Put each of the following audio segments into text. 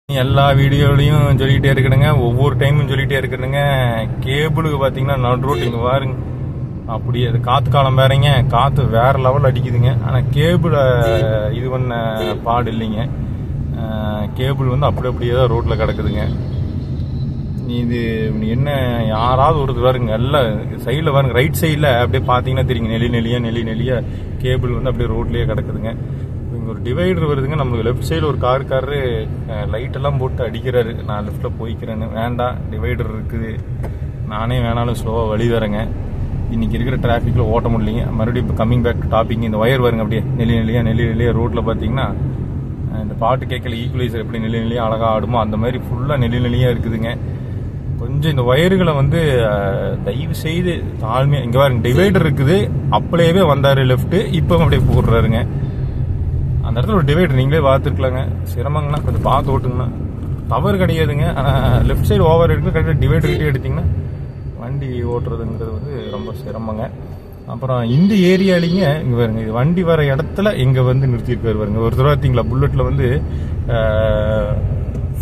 எல்லா வீடியோலையும் சொல்லிட்டே இருக்கணுங்க, ஒவ்வொரு டைமும் சொல்லிட்டே இருக்கணுங்க. கேபிளுக்கு பாத்தீங்கன்னா நடு ரோட் இங்க பாருங்க, அப்படியே அது காத்து காலம் வேறங்க, காத்து வேற லெவல் அடிக்குதுங்க. ஆனா கேபிள இது பண்ண பாடு இல்லைங்க. கேபிள் வந்து அப்படியே தான் ரோட்ல கிடக்குதுங்க. இது என்ன யாராவது ஒருத்தர் பாருங்க, எல்லாம் சைடில் பாருங்க, ரைட் சைடில் அப்படியே பார்த்தீங்கன்னா தெரியுங்க, நெளி நெளியா கேபிள் வந்து அப்படியே ரோட்லயே கிடக்குதுங்க. இங்கே ஒரு டிவைடர் வருதுங்க, நம்மளுக்கு லெஃப்ட் சைடில் ஒரு காரு லைட் எல்லாம் போட்டு அடிக்கிறாரு. நான் லெஃப்ட்ல போய்க்கிறேன்னு, வேண்டாம் டிவைடர் இருக்குது, நானே வேணாலும் ஸ்லோவாக வழி தரேங்க. இன்னைக்கு இருக்கிற டிராஃபிக்கில் ஓட்ட முடியலைங்க. மறுபடியும் இப்போ கம்மிங் பேக் டு டாபிக், இந்த ஒயர் வருங்க அப்படியே நெளி நெளியா ரோட்டில் பார்த்தீங்கன்னா, இந்த பாட்டு கேட்கல ஈக்குவலைசர் எப்படி நெளியா அழகா ஆடுமோ அந்த மாதிரி ஃபுல்லாக நெளியா இருக்குதுங்க. கொஞ்சம் இந்த ஒயர்களை வந்து தயவு செய்து தாழ்மையா, இங்க பாருங்க டிவைடர் இருக்குது, அப்படியே வந்தாரு லெஃப்ட், இப்போ அப்படியே போடுறாருங்க. அந்த இடத்துல ஒரு டிவைடர் நீங்களே பார்த்துருக்கலாங்க. சிரமங்கண்ணா, கொஞ்சம் பார்த்து ஓட்டுங்கண்ணா. தவறு கிடையாதுங்க, ஆனால் லெஃப்ட் சைடு ஓவர் இருக்கு, கரெக்டாக டிவைடர் கிட்டே எடுத்தீங்கன்னா வண்டி ஓட்டுறதுங்கிறது வந்து ரொம்ப சிரமங்க. அப்புறம் இந்த ஏரியாலிங்க இங்க பாருங்க, இது வண்டி வர இடத்துல இங்க வந்து நிறுத்திருக்காரு பாருங்க. ஒரு தடவை பார்த்தீங்களா, புல்லட்ல வந்து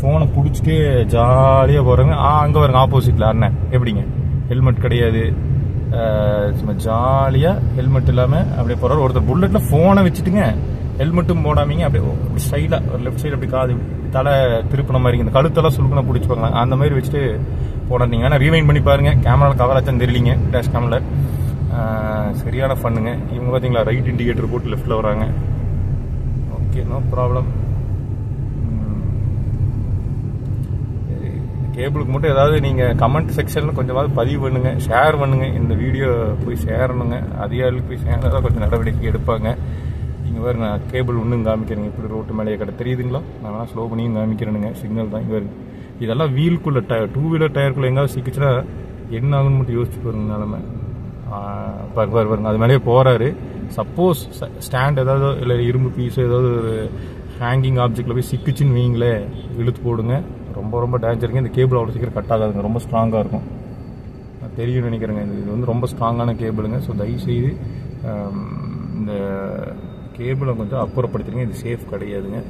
போனை பிடிச்சிட்டு ஜாலியா போறாங்க. அங்க பாருங்க ஆப்போசிட்ல அண்ணன் எப்படிங்க, ஹெல்மெட் கிடையாது, சும்மா ஜாலியா ஹெல்மெட் இல்லாம அப்படியே போறாரு. ஒருத்தர் புல்லட்ல போனை வச்சுட்டுங்க, ஹெல்மெட்டும் போடாமீங்க, அப்படியே ஸ்டைலா லெஃப்ட் சைடு அப்படி காது தலை திருப்பின மாதிரி, இந்த கழுத்தெல்லாம் சுருக்கணும் பிடிச்சிப்பாங்க, அந்த மாதிரி வச்சுட்டு போடாதீங்க. ஆனா ரீவைண்ட் பண்ணி பாருங்க, கேமரா கவர் ஆச்சுன்னு தெரியலீங்க, டேஷ் கேமரா சரியான பண்ணுங்க. இவங்க பாத்தீங்களா ரைட் இண்டிகேட்டர் போட்டு லெஃப்ட்ல வராங்க. Okay, no problem. கேபிளுக்கு மட்டும் ஏதாவது நீங்க கமெண்ட் செக்ஷன்ல கொஞ்சமாவது பதிவு பண்ணுங்க, ஷேர் பண்ணுங்க. இந்த வீடியோ போய் சேரணுங்க, அதிகாரிகளுக்கு போய் சேர்ந்தாதான் கொஞ்சம் நடவடிக்கை எடுப்பாங்க. இங்க பாருங்க, நான் கேபிள் ஒன்றும் காமிக்கிறேங்க, இப்படி ரோட்டு மேலேயே கடை தெரியுதுங்களா, நான் ஸ்லோ பண்ணியும் காமிக்கிறேனுங்க, சிக்னல் தான். இங்க பாருங்க, இதெல்லாம் வீலுக்குள்ள டயர், 2 வீலர் டயருக்குள்ள எங்காவது சிக்கிச்சுன்னா என்ன ஆகுன்னு மட்டும் யோசிச்சு பாருங்க நிலைமை. பாருங்க அது மேலேயே போறாரு. சப்போஸ் ஸ்டாண்ட் ஏதாவது இல்லை இரும்பு பீஸ் ஏதாவது ஒரு ஹேங்கிங் ஆப்ஜெக்ட்ல போய் சிக்கிச்சுன்னு வீங்களே, இழுத்து போடுங்க. ரொம்ப ரொம்ப டேஞ்சருங்க. இந்த கேபிள் அவ்வளோ சீக்கிரம் கட் ஆகாதுங்க, ரொம்ப ஸ்ட்ராங்காக இருக்கும். தெரியும் நினைக்கிறேங்க, இது வந்து ரொம்ப ஸ்ட்ராங்கான கேபிளுங்க. ஸோ தயவுசெய்து இந்த கேபிளை கொஞ்சம் அப்புறப்படுத்துங்க, இது சேஃப் கிடையாதுங்க.